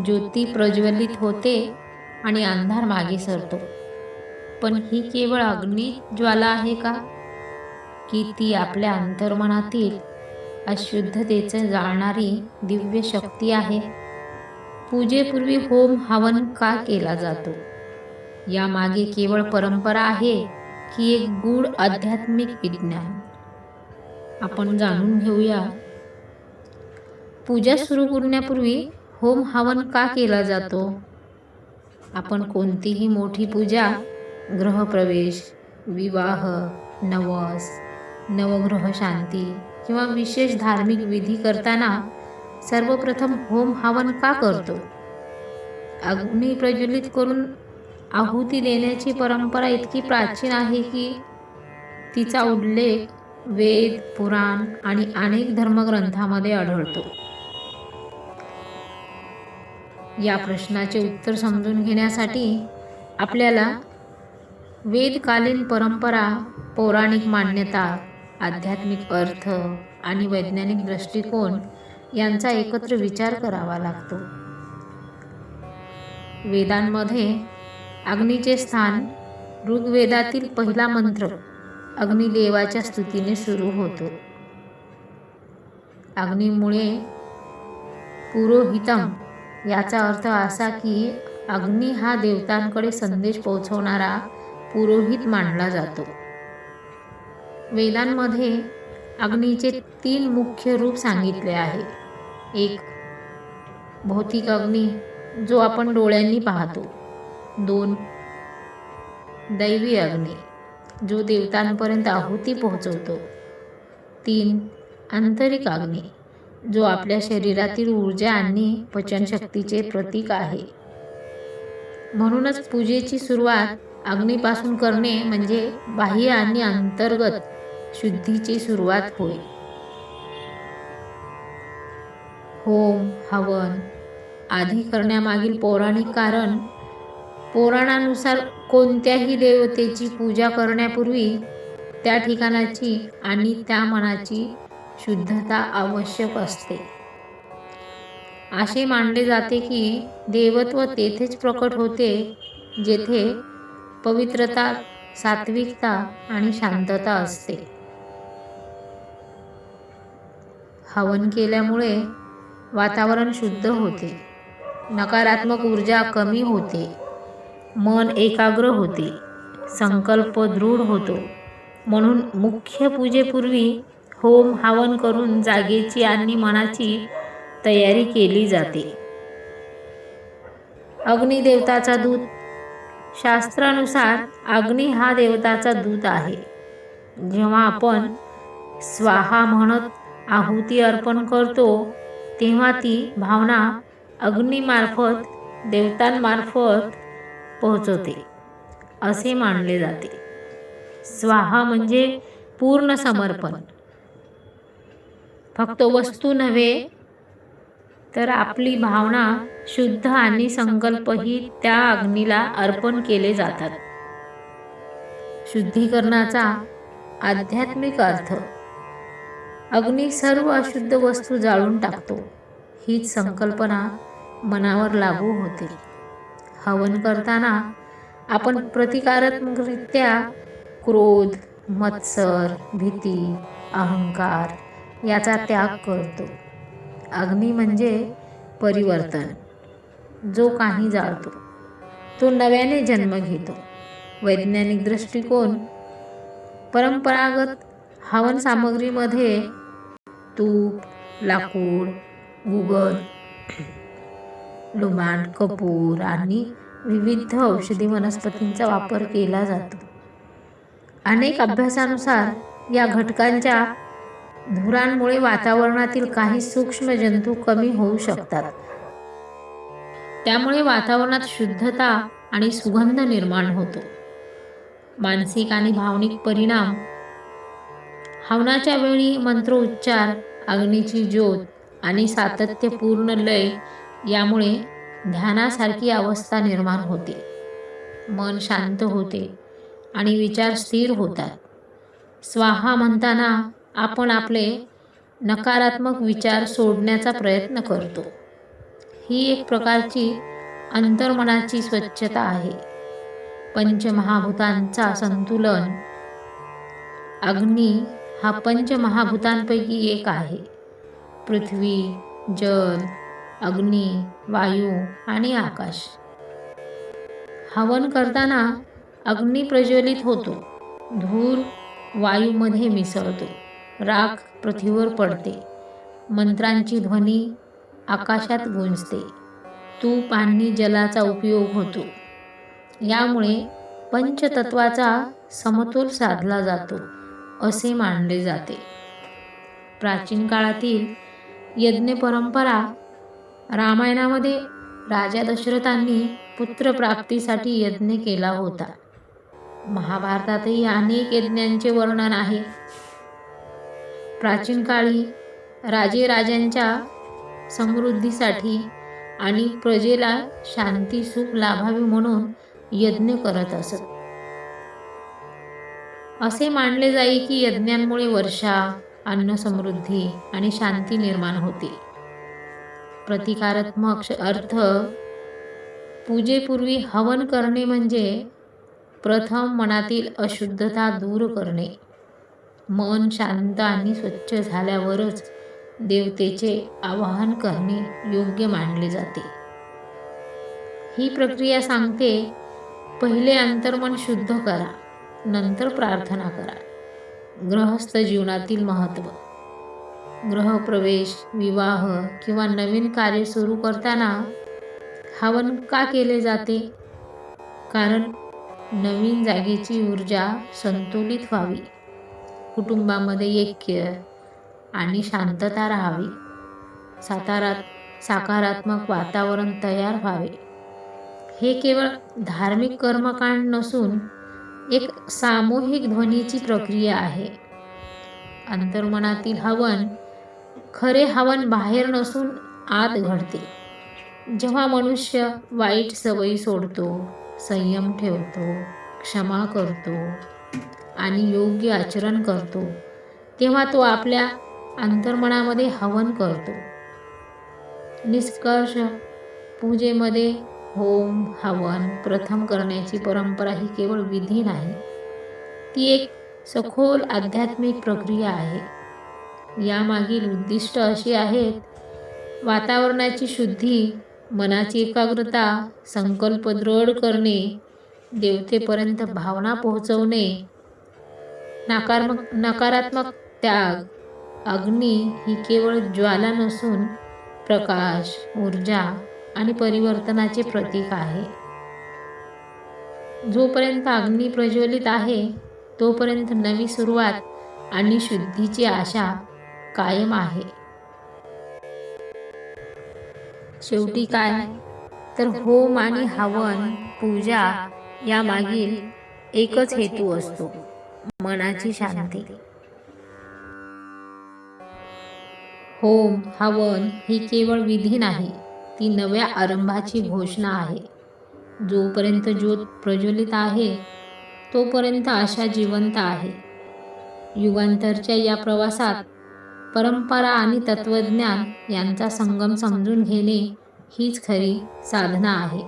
ज्योती प्रज्वलित होते आणि अंधार मागे सरतो. पण ही केवळ अग्नी ज्वाला आहे का, की ती आपल्या अंतर्मनातील अशुद्धतेचे जाळणारी दिव्य शक्ती आहे? पूजेपूर्वी होम हवन का केला जातो? यामागे केवळ परंपरा आहे की एक गूढ आध्यात्मिक विज्ञान? आपण जाणून घेऊया. पूजा सुरू करण्यापूर्वी होम हवन का केला जातो? आपण कोणतीही मोठी पूजा, गृहप्रवेश, विवाह, नवस, नवग्रह शांती किंवा विशेष धार्मिक विधी करताना सर्वप्रथम होम हवन का करतो? अग्नी प्रज्वलित करून आहुती देण्याची परंपरा इतकी प्राचीन आहे की तिचा उल्लेख वेद, पुराण आणि अनेक धर्मग्रंथांमध्ये आढळतो. या प्रश्नाचे उत्तर समजून घेण्यासाठी आपल्याला वेदकालीन परंपरा, पौराणिक मान्यता, आध्यात्मिक अर्थ आणि वैज्ञानिक दृष्टिकोन यांचा एकत्र विचार करावा लागतो. वेदांमध्ये अग्नीचे स्थान, ऋग्वेदातील पहिला मंत्र अग्निदेवाच्या स्तुतीने सुरू होतो. अग्नीमुळे पुरोहितम याचा अर्थ असा की अग्नी हा देवतांकडे संदेश पोहोचवणारा पुरोहित मानला जातो. वेदांमध्ये अग्नीचे 3 मुख्य रूप सांगितले आहे. एक, भौतिक अग्नी जो आपण डोळ्यांनी पाहतो. 2, दैवी अग्नी जो देवतांपर्यंत आहुती पोहोचवतो. 3, आंतरिक अग्नी जो आपल्या शरीरातील ऊर्जा आणि पचनशक्तीचे प्रतीक आहे. म्हणूनच पूजेची सुरुवात अग्नीपासून करणे म्हणजे बाह्य आणि अंतर्गत शुद्धीची सुरुवात होय. होम हवन आधी करण्यामागील पौराणिक कारण, पुराणानुसार कोणत्याही देवतेची पूजा करण्यापूर्वी त्या ठिकाणाची आणि त्या मनाची शुद्धता आवश्यक असते. असे मानले जाते की देवत्व तेथेच प्रकट होते जेथे पवित्रता, सात्विकता आणि शांतता असते. हवन केल्यामुळे वातावरण शुद्ध होते, नकारात्मक ऊर्जा कमी होते, मन एकाग्र होते, संकल्प दृढ होतो. म्हणून मुख्य पूजेपूर्वी होम हवन करून जागेची आणि मनाची तयारी केली जाते. अग्निदेवताचा दूत. शास्त्रानुसार अग्नी हा देवताचा दूत आहे. जेव्हा आपण स्वाहा म्हणत आहुती अर्पण करतो तेव्हा ती भावना अग्नीमार्फत देवतांमार्फत पोहोचते असे मानले जाते. स्वाहा म्हणजे पूर्ण समर्पण. फक्त वस्तू नव्हे तर आपली भावना, शुद्ध आणि संकल्पही त्या अग्नीला अर्पण केले जातात. शुद्धीकरणाचा आध्यात्मिक अर्थ. अग्नी सर्व अशुद्ध वस्तू जाळून टाकतो. हीच संकल्पना मनावर लागू होते. हवन करताना आपण प्रतिकारात्मकरित्या क्रोध, मत्सर, भीती, अहंकार याचा त्याग करतो. अग्नी म्हणजे परिवर्तन. जो काही जाळतो तो नव्याने जन्म घेतो. वैज्ञानिक दृष्टिकोन. परंपरागत हवन सामग्रीमध्ये तूप, लाकूड, गुगल, लुबान, कपूर आणि विविध औषधी वनस्पतींचा वापर केला जातो. अनेक अभ्यासानुसार या घटकांच्या धुरांमुळे वातावरणातील काही सूक्ष्म जंतू कमी होऊ शकतात. त्यामुळे वातावरणात शुद्धता आणि सुगंध निर्माण होतो. मानसिक आणि भावनिक परिणाम. हवनाच्या वेळी मंत्रोच्चार, अग्नीची ज्योत आणि सातत्यपूर्ण लय यामुळे ध्यानासारखी अवस्था निर्माण होते. मन शांत होते आणि विचार स्थिर होतात. स्वाहा म्हणताना आपण आपले नकारात्मक विचार सोडण्याचा प्रयत्न करतो. ही एक प्रकारची अंतर्मनाची स्वच्छता आहे. पंचमहाभूतांचा संतुलन. अग्नी हा पंचमहाभूतांपैकी एक आहे. पृथ्वी, जल, अग्नी, वायू आणि आकाश. हवन करताना अग्नी प्रज्वलित होतो, धूर वायूमध्ये मिसळतो, राख पृथ्वीवर पडते, मंत्रांची ध्वनी आकाशात गुंजते, तूप आणि जलाचा उपयोग होतो. यामुळे पंचतत्वाचा समतोल साधला जातो असे मानले जाते. प्राचीन काळातील यज्ञ परंपरा. रामायणामध्ये राजा दशरथांनी पुत्रप्राप्तीसाठी यज्ञ केला होता. महाभारतातही अनेक यज्ञांचे वर्णन आहे. प्राचीन काळी राजे राजांच्या समृद्धीसाठी आणि प्रजेला शांती सुख लाभावे म्हणून यज्ञ करत असत. असे मानले जाई की यज्ञांमुळे वर्षा, अन्न समृद्धी आणि शांती निर्माण होते. प्रतिकारात्मक अर्थ. पूजेपूर्वी हवन करणे म्हणजे प्रथम मनातील अशुद्धता दूर करणे. मन शांत आणि स्वच्छ झाल्यावरच देवतेचे आवाहन करणे योग्य मानले जाते. ही प्रक्रिया सांगते, पहिले अंतर्मन शुद्ध करा, नंतर प्रार्थना करा. गृहस्थ जीवनातील महत्त्व. गृहप्रवेश, विवाह किंवा नवीन कार्य सुरू करताना हवन का केले जाते? कारण नवीन जागेची ऊर्जा संतुलित व्हावी, कुटुंबामध्ये ऐक्य आणि शांतता राहावी, सकारात्मक वातावरण तयार व्हावे. हे केवळ धार्मिक कर्मकांड नसून एक सामूहिक ध्वनीची प्रक्रिया आहे. अंतर्मनातील हवन. खरे हवन बाहेर नसून आत घडते. जेव्हा मनुष्य वाईट सवयी सोडतो, संयम ठेवतो, क्षमा करतो आणि योग्य आचरण करतो, तेव्हा तो आपल्या अंतर्मनामध्ये हवन करतो. निष्कर्ष. पूजेमध्ये होम हवन प्रथम करण्याची परंपरा ही केवळ विधी नाही, ती एक सखोल आध्यात्मिक प्रक्रिया आहे. यामागील उद्दिष्ट अशी आहेत: वातावरणाची शुद्धी, मनाची एकाग्रता, संकल्प दृढ करणे, देवतेपर्यंत भावना पोहोचवणे, नकारात्मक त्याग. अग्नी ही केवळ ज्वाला नसून प्रकाश, ऊर्जा आणि परिवर्तनाचे प्रतीक आहे. जोपर्यंत अग्नी प्रज्वलित आहे तोपर्यंत नवी सुरुवात आणि शुद्धीची आशा कायम आहे. शेवटी काय तर होम आणि हवन पूजा यामागील एकच हेतू असतो: मनाची शांती. होम हवन ही केवळ विधी नाही, ती नव्या आरंभाची घोषणा आहे. जोपर्यंत ज्योत प्रज्वलित आहे तोपर्यंत आशा जिवंत आहे. युगांतरच्या या प्रवासात परंपरा आणि तत्वज्ञान यांचा संगम समजून घेणे हीच खरी साधना आहे.